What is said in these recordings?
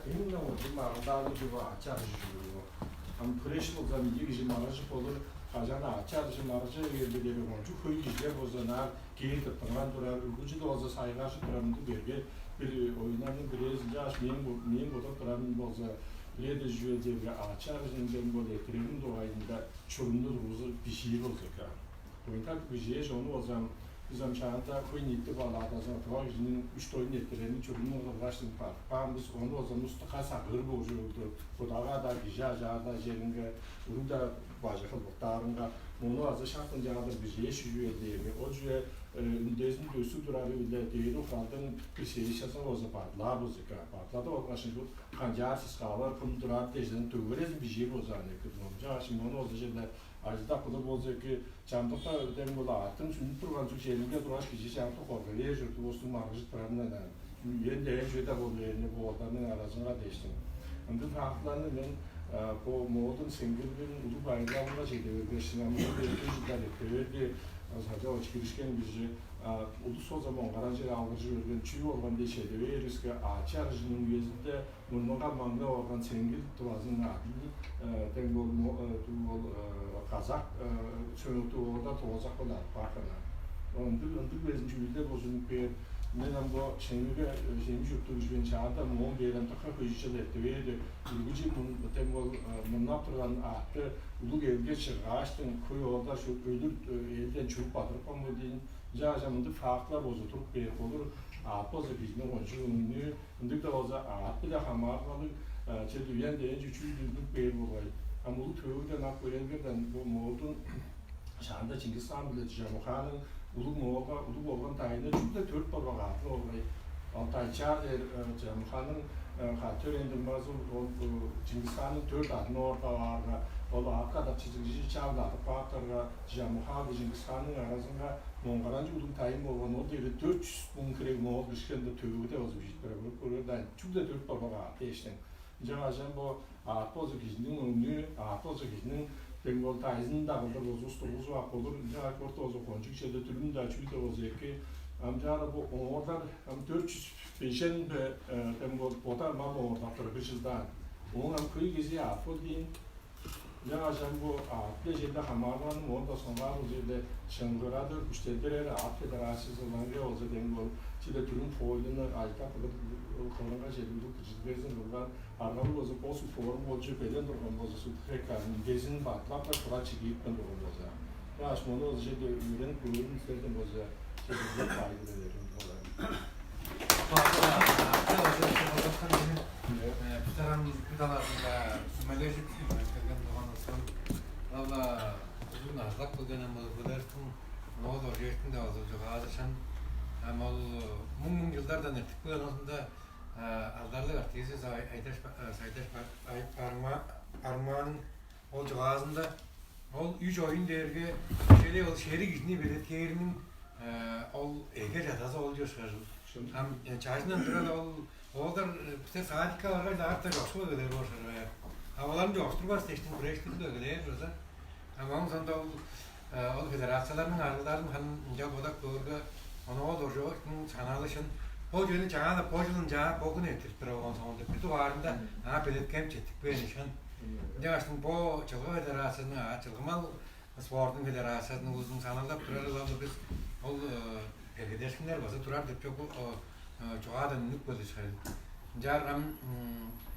Именно вот marada gibi açarjıyor. Am preş olsa bir gece marajı olur. Kajana açarjı marajı yerleri olunca köy gece bozana geri tutan durar. Ucu da olsa saygışı duran bir bir oyunların biraz yaş men bu da duran boza. Lede jüye açarjın ben bu letrenin doğayında çorumda rozu bir şey olacak. Oyunlar bir şey onu o zaman bizim çağında köy nitte bağladı sonra projenin 3 oyun netlerini çözümüne ulaştım var. Biz onu o zaman mutlaka sakır bozuyordu. Bu da gijaja jeringe urda başka baktarınga onu az şartın jağda bir şey şüye diye o cüye ündezin dösü durarı ile değil o kaldın bir şey yaşasa o zaman la bozuk patla da o başın bu kancarsız kavar pun durar tezden tövürez bir şey bozanı kızımca şimdi onu o zaman Ajda kulu bozuk ki çantada ödem bola atın şimdi turgan şu şeyinde duraş kişi çanta korkuyor jurtu bostun marjı paramdan yende jeda oluyor ne bu odanın arasında değiştim. Şimdi farklarını ben bu modun single'in ulu bayramında şeyde bir sinemada bir yüzler yapıyor. Sadece o çıkışken bizi ulus o zaman garajı alıcı örgün çiğ olan bir şeyde ve riske açarjının yüzünde bununla mangla olan single tuazın adı tengol kazak çöğütü orada tozak olar farkına. Ondan bizim yüzde bozun bir neden bu şeyde yurttuğumuz bir çağda mon gelen takı kıyıcı etti ve de ilgici bu tengol monaptıran attı ulu gelge çıraçtın köy orada şu ölür elden çubuk batırıp ama deyin Jajamandı farklar bozutup bir olur. Atpozı bizne oncu ünlü. Ünlük de olsa at bile hamarmalı. Çedüyen deyince üçüncülük bir olay. Ama bu tövürden ak öğrenirden bu Moğol'un şanda Çingizhan bile Jamuhan'ın ulu Moğol'un tayinde çünkü de Türk baba katlı olay. Altayçar Jamuhan'ın katı öğrendim bazı Çingizhan'ın Türk adını orada var. O arkada çizgici çavladı. Patırga Jamuhan ve Çingizhan'ın arasında Mongarancı ulum tayım olan o değil 400 bin kere Moğol dışkında tövüde o zaman buradan çok da Türk babaga değişti. Jajan bu atpozu kişinin ünlü atpozu kişinin Bengol tayızın da burada bozustu bozu ak olur. Jajan orta o zaman çünkü şeyde türün de açıydı o zaman ki amcara bu oradan 405'en Bengol potar mal orada tırgıçızdan. Onun am kıyı gezi atpoz deyin. Jajan bu atlıcında hamarmanın orada sonra üzerinde Şangıra'da müşterileri at federasyonu olan bir olsa Bengol Çile türün foyduğunu ayta kadar konuğa şeyinde kızgın durgan arnavu olsa posu forum olacak beden durgan olsa su tekrar gezin batlapla kura çıkıp ben durgan olsa. Ya aşmonu olsa şeyde öğrenip isterdim olsa şeyde fayda ederim falan. Putaran putalarında Malezya kırgın doğanısın. Valla uzun azlak bu dönem bulursun. Ne olur yerinde olacak azışan. Ama mummun yıllardan ettik bu aslında azlarlı artisi Saydaş Armağan'ın olacak ağzında ol 3 oyun dergi şeyle ol şehri gücünü belirtiyerinin ol Ege cadası oluyor şu. Hem çayından duran Oğlar bir saatlik var da artık yoksul öyle var. Havaların yoksul var seçtim kureştik de öyle burada. Ama onun sonunda o federasyonların arılarının hani ince bodak doğru onu o doğru sanalışın Pojunun çağı da pojunun çağı bokun etir program sonunda bir duvarında ha belirtkem çettik böyle nişan. Yaştım bu çalgı federasyonu çalgımal sportun federasyonu uzun sanalda turarız oldu biz ol belediyeler bazı turardı çok çoğadan nük bazı şey. Jarram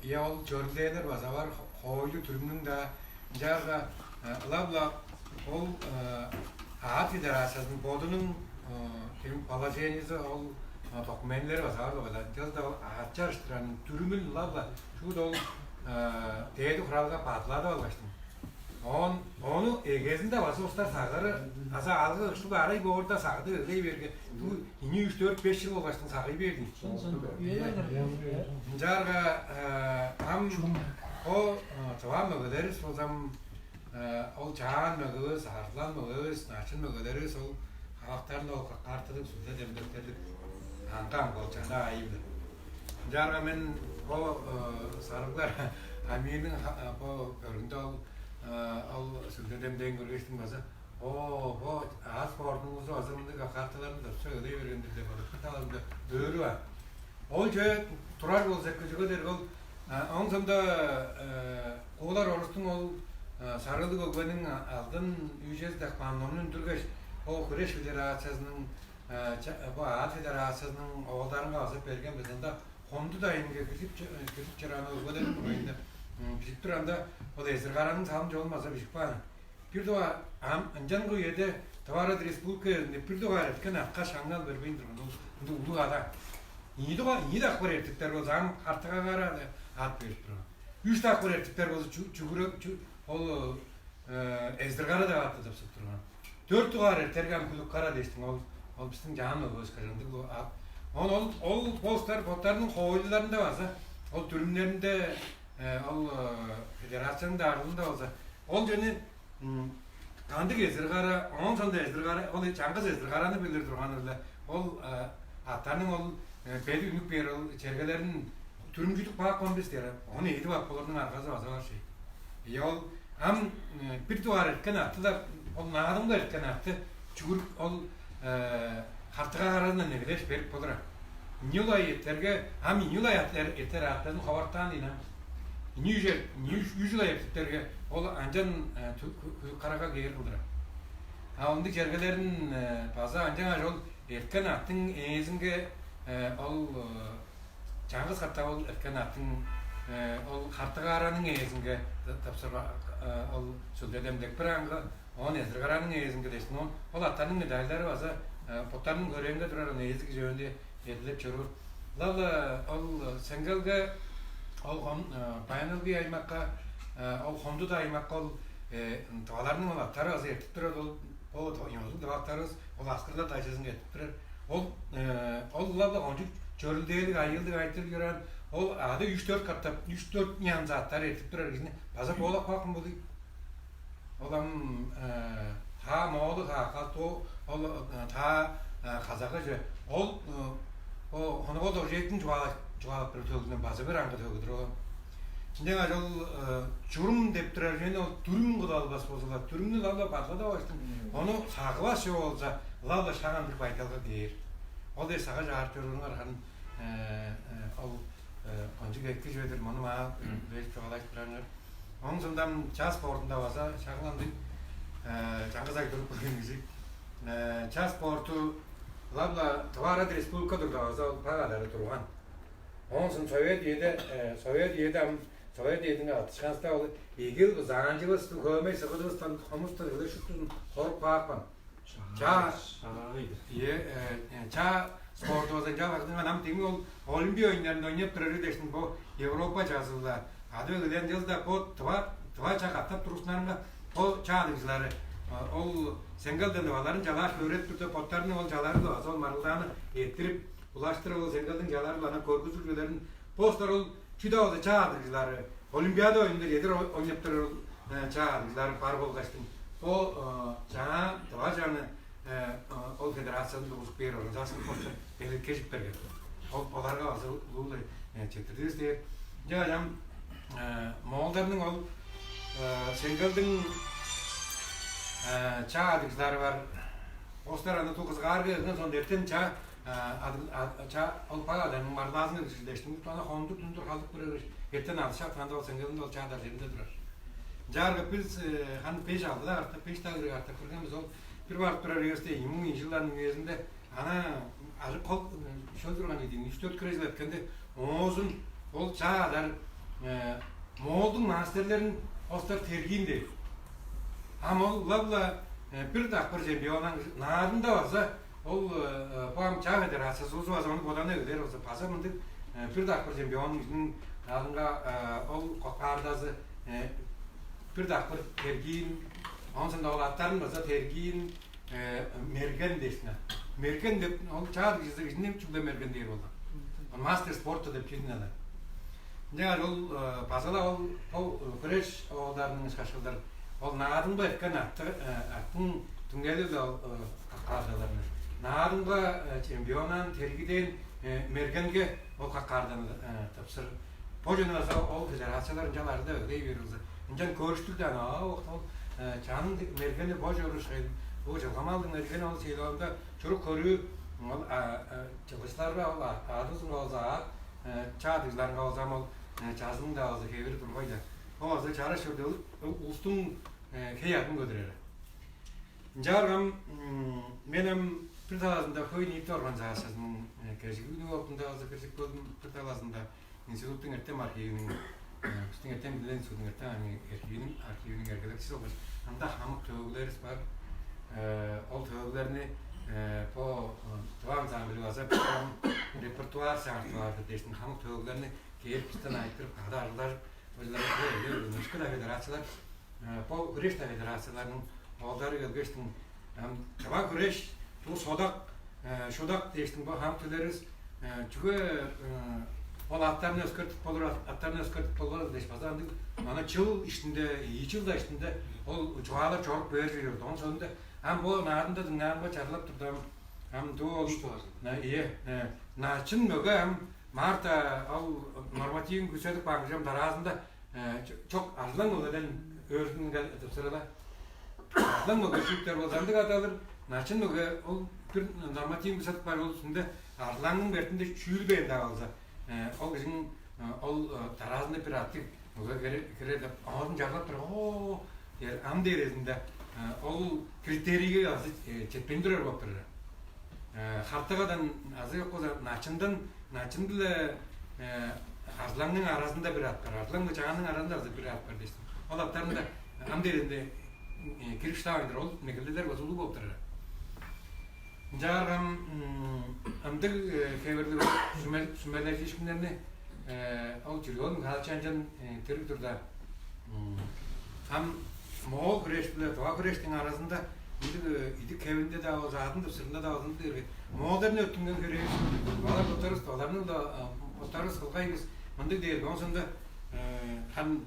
ya ol çörgüler bazı var hoylu türünün de jarra labla ol Ağat federasyonu bodunun kim palacenizi ol dokumentleri var abi kadar. Caz da açarıştıran türümün labla şu da değdi kuralga patladı olmuştum. Onu gezinde varsa usta sağları asa algı şu arayı bu orada sağdı öyle bir bu 3-4-5 yıl olmuştum sağı verdim. Jarga ham o tamam mı deriz o zaman ol çağan mı göz harflan mı göz naçın mı deriz o halklarla o kartılık sözde demdirdik. Hantam kolçanda ayıbdır. Jarga men o sarıklar Amir'in o görüntü al sözde görüştüm bazı. O az sportunuzda azınlık kartlarını da söyleyiverindir de böyle. Kıtalarında dövürü var. O şey turar olacak küçük der ol Onun sonunda Koğlar Orus'un ol Sarılı Gökben'in aldın ücret kanunun Türgeç o Güreş Federasyası'nın bu Ağat Federasyası'nın oğullarını azıp bergen bizinde Hondu da yenge kütüp çıranı Gökben'in burayında bizip duranda o da Ezirgaran'ın salımcı olmasa bizip bana. Bir de var ancan bu yerde Tavarat Respublika bir de var etken akka şangal berbeyindir ulu ada. İyi de akbar ertikler o zaman artık agara at verip durur. 3 dakika ertikler o çuguru ol Ezdirgara da attı da durur. 4 duvar ertergam kuluk kara deştin ol bizim canlı göz karındı bu ol postların hoylularında varsa ol türümlerinde ol federasyonun dağılında olsa ol jönü kandık Ezdirgara onun sonunda Ezdirgara ol Çangız Ezdirgara'nı bilir durğan öyle ol atanın ol belli ünlük bir yer ol çergelerin türümcülük bağ kombis der. Onu yedi vakfolarının arkası var şey. Yol hem bir duvar etken attı da ol nadım da etken attı. Çukur ol hartığa arasında ne bileş berip podra. Niyula yeterge hem niyula yeter atların havartan ina. Yüzüla yeterge ol ancan karaka gelir podra. Ha ondaki çergelerin fazla ancan ol etken attın ezinge ol Çangız hatta ol etken attın ol hartıgaranın ezinge tapsırma ol söldedemdek bir anga on Ezdirgaranın ezinge desin ol atların medalleri varsa potların görevinde durar ezik jönde edilip çörür. Lala ol sengelge ol panelge aymakka ol hondu da aymakka ol dağlarının ol atları az etip durar ol yoldu dağlarız ol askırda taşısın etip durar ol lala oncuk çörüldeydik, ayıldık, aytır gören ol adı 3-4 katta 3-4 yan zatlar etip durar gizini. Bazı oğlak bakın budu. Olam ta moğlu ta kato ol ta kazakıcı ol o onu o da jetin cevap bir tölgünden bazı bir anga tölgüdür olam. Şimdi var ol çurum dep durar gene o türüm gıdal bas bozulur. Türümünü lalla bakla da baştım. Onu sakla şey olsa lalla şagan bir baytalga deyir. O da sakıcı artıyorlar hani ol ancak ekli joydur onu ma belki çoğalaştıranlar. Onun sonundan çağ sportunda varsa şaklandık. Çangızak durup bugün müzik. Çağ sportu labla Tavarat Respublika'dır da varsa pagaları durgan. Onun son Sovyetiye'den atışkansta oldu. İlgili zancıvız, hövmeyi sıkıdığızdan kamustan şutun koruk bağıpan. Çağ sportu olacak vaktin adam temi ol Olimpiya oyunlarında oynayıp duruyor deştin bu Avrupa çağısında. Adı ölen yılda bu tıva çakatta turistlerinde o çağdıkçıları ol sengalden davaların calar öğret tuttu potlarını ol caları da ol marıldanı ettirip ulaştırır ol sengalden calarlarına korkutucuların postlar ol çüda oldu çağdıkçıları Olimpiyada oyunları yedir oynayıp duruyor çağdıkçıları parbol kaçtın. O çağa tıva çağını ol federasyonda bozuk bir yer organizasyonu posta belli keşif bergen. Olarga azı ulu çektirdiğiniz diye. Ya Moğollarının ol sengalden çağ adıkçıları var. Ostar anı tukuz gargı son dertten çağ ol pagadan marlazını geçirdeştim. Sonra hondur tundur kaldık buraya. Yerten alışak fanda ol sengalden ol çağ derlerinde durar. Jargı biz hani peş aldı da artık peş tağırı artık kurgamız ol. Bir var durar yerste 20 yılların yüzünde ana azı kol şöyle durgan edin 3-4 krejler etkende oğuzun ol çağlar Moğol'un masterlerin ostar tergiyindi. Ama ol labla bir dakika şampiyonan narında varsa ol bağım çağ federasyası olsa o zaman bodanı öder olsa pasamındık bir dakika şampiyonun narında ol kokardazı bir dakika tergiyin ondan sonra olatların varsa tergiyin mergen deşine. Mergen de ol çağ dizisi içinde çünkü mergen değil oldu. Master sportta da pirneler. Ne ol pasala ol fresh oğullarının şaşıldır. Ol nadında etken attın tüngeli de kardalarını. Nadında şampiyonan tergiden mergenge ol kardan tapsır. Pojunu varsa ol federasyaların caları da öyle verildi. İncan görüştürdü ana o çağın mergeni pojuru şey. Bu çalgamaldın mergeni ol şeylerinde çocuk koruyor. Çalışlar var adısın olsa çağdıklarına o zaman жазының да азы кейбір тұрғайда. О азы жара шөрді ұлыстың кейатын көдірері. Жарғам менім бір таласында көй ниетті орған жағасының кәжігінің оқында азы кірсік болдым бір таласында институттың әрттем архивінің үстің әрттем білен судың әрттем архивінің әргеліксіз олғыз. Анда хамық төгілеріс бар. Ол төгілеріне по туан замбілі азы репертуар саңартуарды дештің хамық төгілеріне кейіп пістен айттырып қағда арылар өзілері мүшкіл федерациялар по күреш федерацияларының олдары келгештің жаба күреш бұл шодақ дештің бұл хам төлеріз жүгі ол аттарын өскертіп болыр деш базанды ана жыл ішінде 2 жылда ішінде ол жуалар жорып бер жүрді оның сонында ам бұл нарында дыңнарынға чарлап тұрдым ам бұл начин мөгі ам марта ал нормативін күсетіп бағыжам таразында çok arılan olaydan öğretmen sırada arılan olay Türkler olsandık atadır. Naçın olay o bir normatif bir satıp var olsunda arılanın verdiğinde şüyül beyin daha olsa o bizim o tarazında bir attık olay kere de ağzını çarlap durur o yer am derizinde o kriteriye yazı çetpendirer bakırır. Hartagadan azı yok o naçın bile Arılanın arasında bir at var, arılanın çağının arasında bir at var dedim. O atlarında amderinde giriş tağındır, o mekilleler bozuldu bu optırır. Jarım amdır keverli sümerleşi işimlerini o çürüyor, halçancan territorda hem Moğol güreşle Doğa güreşinin arasında idi kevinde de o zaten de sırında da oldu diyor. Moğolların ötünden güreş, valla tutarız, dolarını da tutarız kılgayız. Ondan değil, ondan sonra hem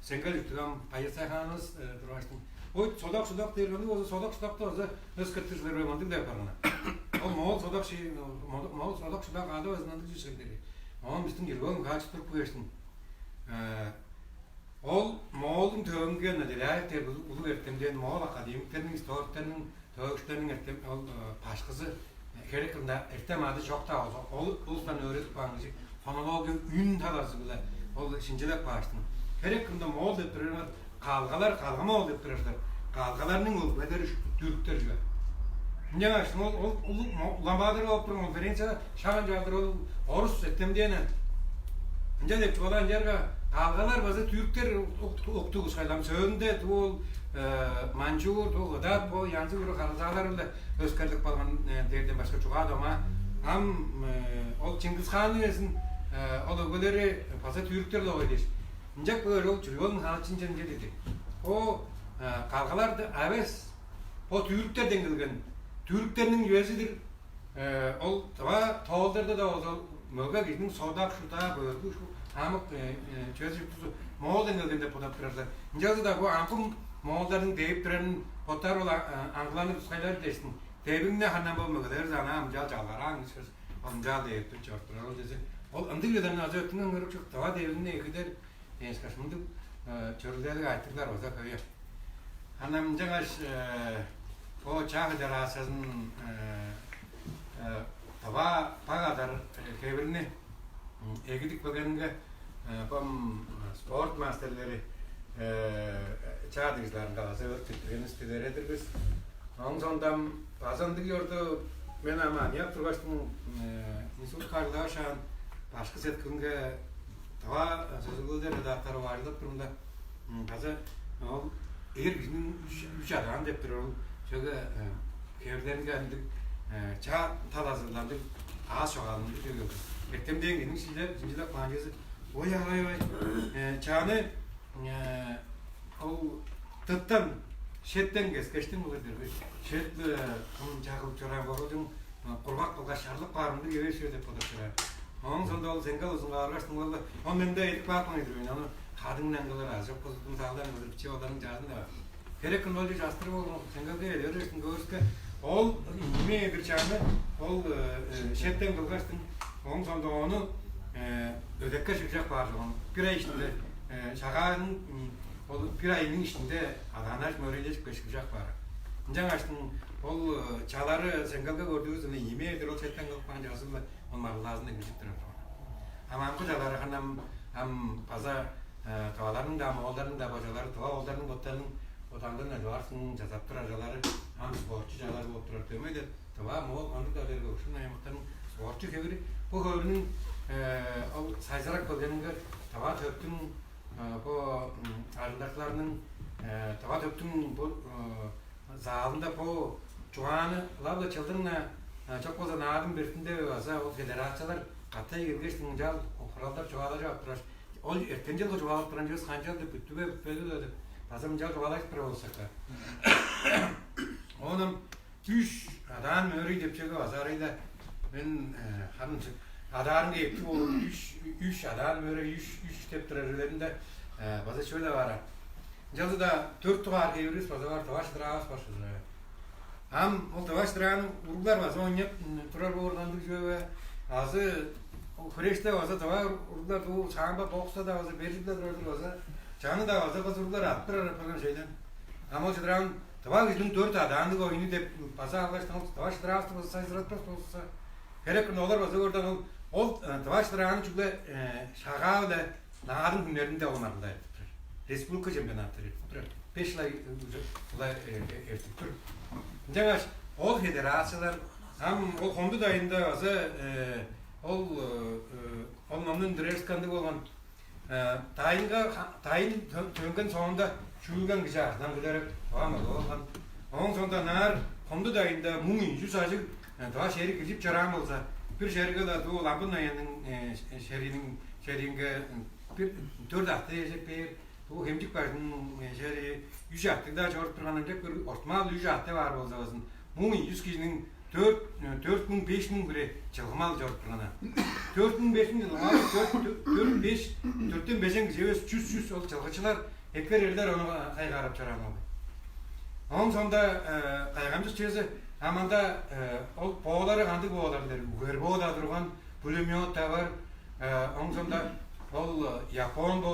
Sengal yüktüğüm payırsayanız duruştum. O sodak değil, o sodak da olsa nasıl kırtışlar ve mantık da yaparına. O Moğol sodak adı özünde düşükleri. Onun bizim yılgın kaç Türk versin. Ol Moğol'un tövüngü nedir? Her ulu ertemden Moğol akademiklerinin, historiklerinin, tövüşlerinin ertem başkası gerekirinde ertem adı çok da olsa. Ulus'tan öğretip bağlıcı. Fonologi ün talası bile. O şimdilik baştın. Gerekirinde Moğol deyip dururlar. Kalga Moğol deyip dururlar. Kalgalarının olup ederi Türkler gibi. Ne açtın? Lambadır olup durun. Konferansiya şahancadır olup Orus ettem diyene. Ne deyip olan yerge Kalgalar bazı Türkler oktuğu sayılam. Söğünde tuğul Mançur, tuğul Gıdat, bu yancı vuru Karazağlarıyla özkerlik balgan derden başka çok adama. Hem o Çingiz Khan'ın esin o logoları bazı Türklerle oydur. Ancak böyle o Çürüyol'un halçıncan dedi. O Kalgalar da aves o Türklerden gelgen. Türklerin yüzüdür. O tağıllarda da o Möga gittin sodak şuta bölgü şu Hamık çözüp tuzu Moğol'dan geldiğinde potat kırarlar. İncazı da bu ampum Moğol'ların deyip duran potar olan Anglanı sayılar desin. Deyibinde hanım olmadı. Her zaman amcal çalar. Hangisiz? Amcal deyip dur çarptılar. O desi. O andırıyordan azı ötünden görüp çok tava deyibinde gider. Deniz kaçmadı. Çörüleri ayttıklar o da köyü. Hanım cangaş o çağ federasyasının tava pagadar kebirini egidik bugünge sport masterleri çağdızların kalası örtüktüğünü istideredir biz. Onun sondan bazen diyordu ben ama yaptır baştım Mesut kardeşan başka setkünge tava sözgülde redaktörü vardı durumda. Bazı o eğer bizim üç adam deyip durur. Şöyle kevlerden geldik. Çağ talazırlandık. Ağız çoğalındı diyor. Ektemden gelin şimdilik mancası. Oy. Çağını o tıttan şetten geçtim mi diyor. Şetli çağılıp çoran varıldın. Kurbak kılga şarlık varımdı gibi şöyle podatırlar. Onun sonunda ol Sengal olsun ağırlaştım valla. Onun bende edik bakmaydı. Onu kadından kılır az. Çok pozitif sağdan kılır. Bir şey olanın cazında var. Gerek kılmalıcı castırı olur. Sengal değil. Öğretsin görürüzke. Ol yemeğe bir çağını. Ol şetten kılgaçtın. Onun sonunda onu ödekke çıkacak vardı. Bir ay içinde şakanın bir ayının içinde adanlar möreyde çıkacak var. Ancak açtın ol çağları Sengal'da gördüğü zaman yemeğe bir o şetten kılgaçtın. Onlar lazımda gözüktürür. Ama bu çağları hanım hem paza tavalarının da moğollarının da bacaları tava oğullarının botlarının otandan ne varsın cazaptır acaları hem sporcu calar oturar demeydi. Tava moğol onu da der şunun ayaklarının sporcu figürü bu hörünün o sayzarak bölgenin tava töktün bu arındaklarının tava töktün bu zalında bu çoğanı lavda çıldırına çok fazla nadim birtinde varsa o federasyonlar kataya girmiştin cal o kurallar çoğalacak yaptılar. O erkence de çoğalıp göz kancal da bütü ve böyle de bazı cal çoğalacak bir olsak da. Onun 3 adam öyle depçeli azarıyla ben hanım adarın yaptı o 3 adam böyle 3 tepkilerinde bazı şöyle var. Calda da 4 tuğar evriz bazı var tavaş dravas başladı. Hem o tavaş dravasının uruklar var. Son yap turar oradan düşüyor ve azı o kreşte varsa tava uruklar o sağında boksta da varsa berjide dururdu varsa canı da varsa bazı uruklar attırır falan şeyden. Ama o dravasının tava bizim 4 adamlık oyunu de pazar arkadaşlar tavaş dravası varsa sayısırat olsa gerek ne olur varsa oradan o tavaş dravasının çünkü şakavda naharın günlerinde olmalıdır. Respublika şampiyonatları. 5 yıl ertiktir. Demek o federasyonlar hem o kondu dayında varsa olmanın direkskandı olan tayin töngen sonunda şuygan güzel. Namgıları tamam olan. Onun sonunda nar kondu dayında mumun yüz acı daha şehri gidip çaram olsa bir şehirde de o lambın ayının şehringe bir 4 hafta yiyecek bir bu hemcik başının şehri 100 hafta daha çok planlanacak bir ortmal 100 hafta var o zaman. Mumun 100 kişinin 4.000 5.000 bire çalışmalı çok planan. 4.000 5.000 yıllar 4'ten 5'en gidiyor 100 ol çalışanlar ekber yerler onu kaygarıp çaramalı. Onun sonunda kaygamcı çözü hamanda o boğaları hangi boğalar der. Bu boğalar durgan pulemyot da var. Onun sonunda ol Japon boğaları